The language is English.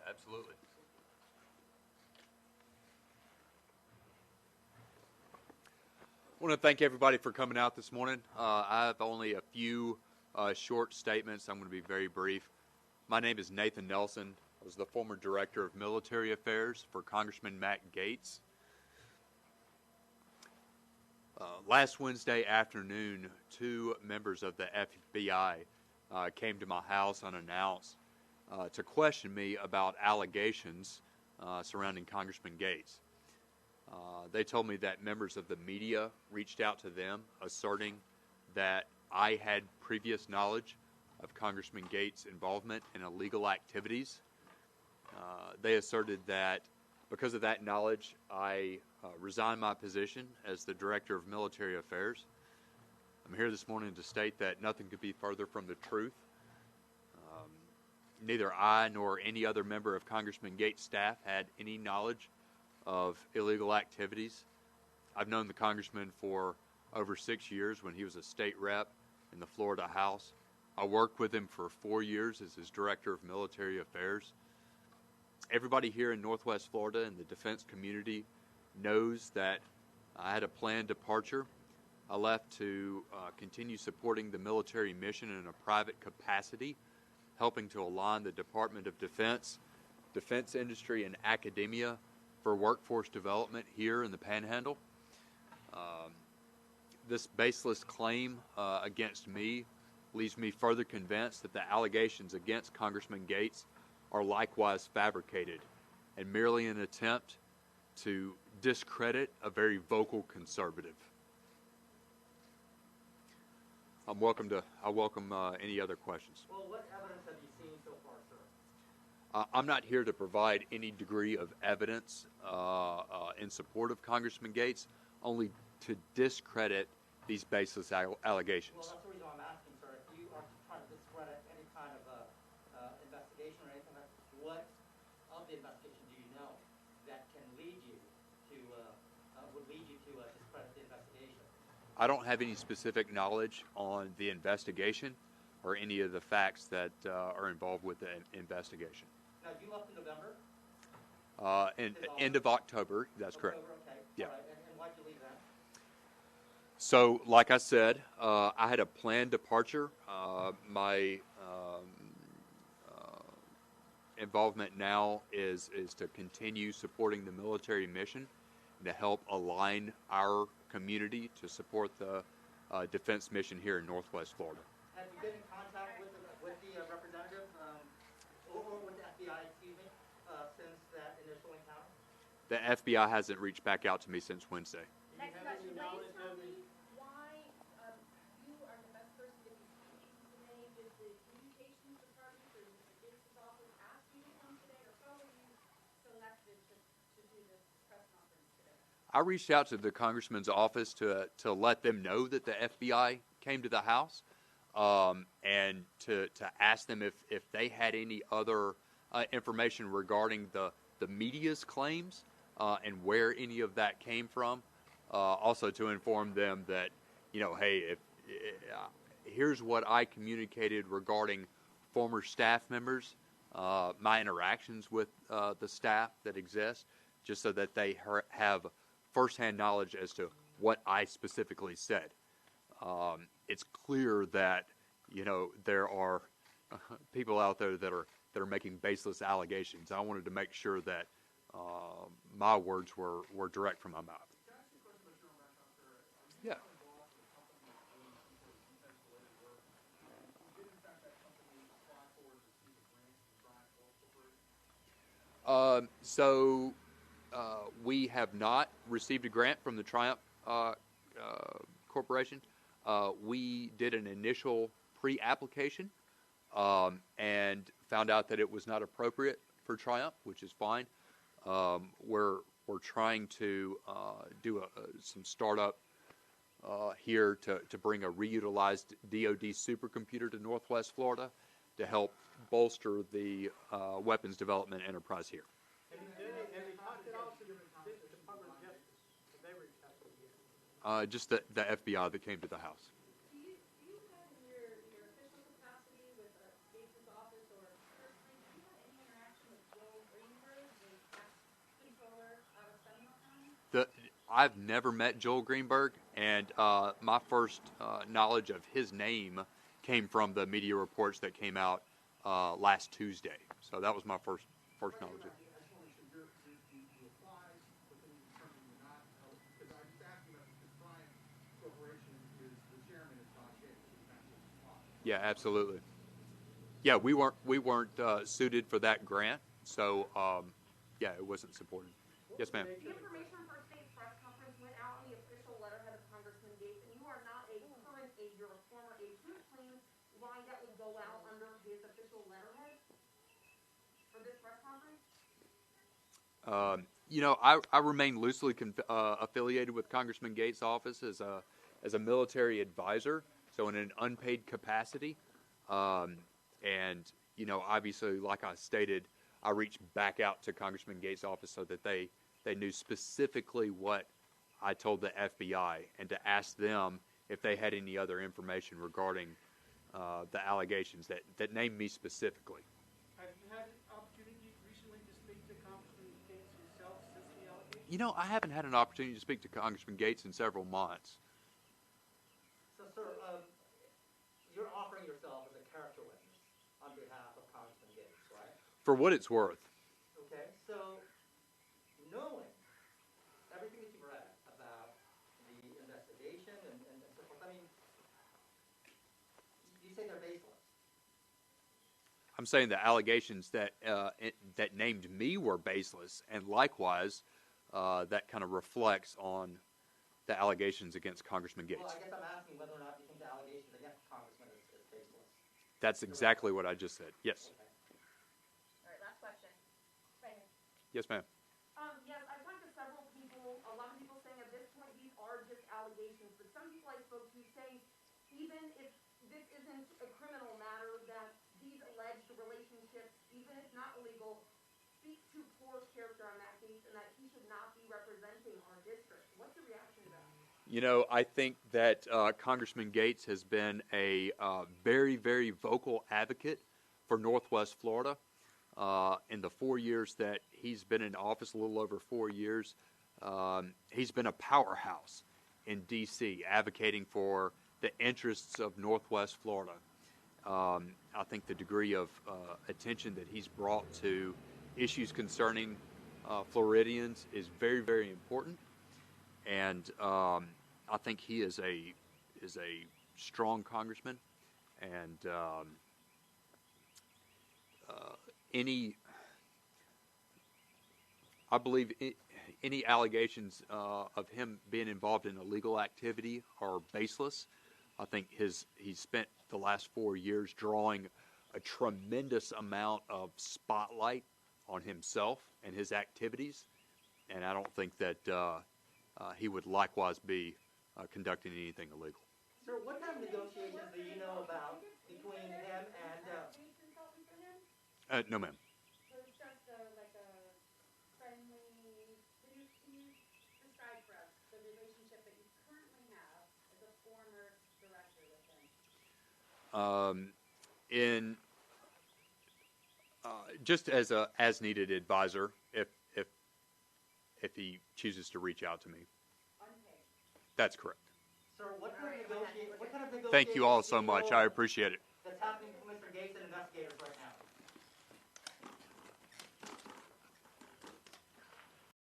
absolutely. I want to thank everybody for coming out this morning. I have only a few short statements. I'm going to be very brief. My name is Nathan Nelson. I was the former Director of Military Affairs for Congressman Matt Gaetz. Last Wednesday afternoon, two members of the FBI came to my house unannounced to question me about allegations surrounding Congressman Gaetz. They told me that members of the media reached out to them asserting that I had previous knowledge of Congressman Gaetz' involvement in illegal activities. They asserted that because of that knowledge, I resigned my position as the Director of Military Affairs. I'm here this morning to state that nothing could be further from the truth. Neither I nor any other member of Congressman Gaetz' staff had any knowledge of illegal activities. I've known the congressman for over 6 years when he was a state rep in the Florida House. I worked with him for 4 years as his Director of Military Affairs. Everybody here in Northwest Florida and the defense community knows that I had a planned departure. I left to continue supporting the military mission in a private capacity, helping to align the Department of Defense, defense industry, and academia for workforce development here in the Panhandle. This baseless claim against me leaves me further convinced that the allegations against Congressman Gaetz are likewise fabricated and merely an attempt to discredit a very vocal conservative. I welcome any other questions. Well, what evidence have you seen so far, sir? I'm not here to provide any degree of evidence in support of Congressman Gaetz, only to discredit these baseless allegations. Well, that's the reason I'm asking, sir. If you are trying to discredit any kind of investigation or anything like that, what of the investigation do you know that can lead you to would lead you to discredit the investigation? I don't have any specific knowledge on the investigation or any of the facts that are involved with the investigation. Now, you left in November? End of October, that's correct. Okay. Yeah. All right. And why'd you leave then? So, like I said, I had a planned departure. My involvement now is to continue supporting the military mission and to help align our community to support the defense mission here in Northwest Florida. Have you been in contact with the representative or with the FBI, excuse me, since that initial encounter? The FBI hasn't reached back out to me since Wednesday. Next question. Please tell me why you are the best person to be speaking today. Did the communications department or Mr. Gates' office ask you to come today, or how were you selected to do this press conference today? I reached out to the congressman's office to let them know that the FBI came to the house and to ask them if they had any other information regarding the media's claims and where any of that came from. Also to inform them that, hey, here's what I communicated regarding former staff members, my interactions with the staff that exist, just so that they have firsthand knowledge as to what I specifically said. It's clear that, there are people out there that are making baseless allegations. I wanted to make sure that my words were direct from my mouth. Yeah. We have not received a grant from the Triumph Corporation. We did an initial pre-application and found out that it was not appropriate for Triumph, which is fine. We're trying to do some startup here to bring a reutilized DoD supercomputer to Northwest Florida to help bolster the weapons development enterprise here. Have you talked at all to the Department of Justice? Have they reached out to you? Just the FBI that came to the house. Do you have in your official capacity with Gates' office or personally, do you have any interaction with Joe I've never met Joel Greenberg, and my first knowledge of his name came from the media reports that came out last Tuesday. So that was my first knowledge of it. I just want to make sure you apply, but then you determine you're not, because I just asked you about this, because Bryant Corporation is, the chairman is Don Gaetz, who's not just apply. Yeah, absolutely. Yeah, we weren't suited for that grant, so yeah, it wasn't supported. Yes, ma'am. The information for today's press conference went out on the official letterhead of Congressman Gaetz, and you are not a current aide, you're a former aide. Can you explain why that would go out under his official letterhead for this press conference? I remain loosely affiliated with Congressman Gaetz' office as a military advisor, so in an unpaid capacity. And obviously, like I stated, I reached back out to Congressman Gaetz' office so that they knew specifically what I told the FBI, and to ask them if they had any other information regarding the allegations that named me specifically. Have you had an opportunity recently to speak to Congressman Gaetz himself since the allegation? I haven't had an opportunity to speak to Congressman Gaetz in several months. So, sir, you're offering yourself as a character witness on behalf of Congressman Gaetz, right? For what it's worth. Okay, so knowing everything that you've read about the investigation and so forth, I mean, you say they're baseless. I'm saying the allegations that named me were baseless, and likewise, that kind of reflects on the allegations against Congressman Gaetz. Well, I guess I'm asking whether or not you think the allegations against the congressman is baseless. That's exactly what I just said. Yes. Okay. All right, last question. Right here. Yes, ma'am. Yes, I've talked to several people, a lot of people saying at this point these are just allegations, but some people I spoke to say even if this isn't a criminal matter, that these alleged relationships, even if not illegal, speak to poor character on that case and that he should not be representing our district. What's your reaction to that? I think that Congressman Gaetz has been a very, very vocal advocate for Northwest Florida. In the 4 years that he's been in office, a little over 4 years, he's been a powerhouse in D.C., advocating for the interests of Northwest Florida. I think the degree of attention that he's brought to issues concerning Floridians is very, very important, and I think he is a strong congressman, and I believe any allegations of him being involved in illegal activity are baseless. I think he's spent the last 4 years drawing a tremendous amount of spotlight on himself and his activities, and I don't think that he would likewise be conducting anything illegal. Sir, what kind of negotiations do you know about between him and... No, ma'am. So it's just like a friendly, can you describe for us the relationship that you currently have as a former director with him? Just as a as-needed advisor, if he chooses to reach out to me. Unpaid. That's correct. Sir, what kind of negotiations... Thank you all so much. I appreciate it. That's happening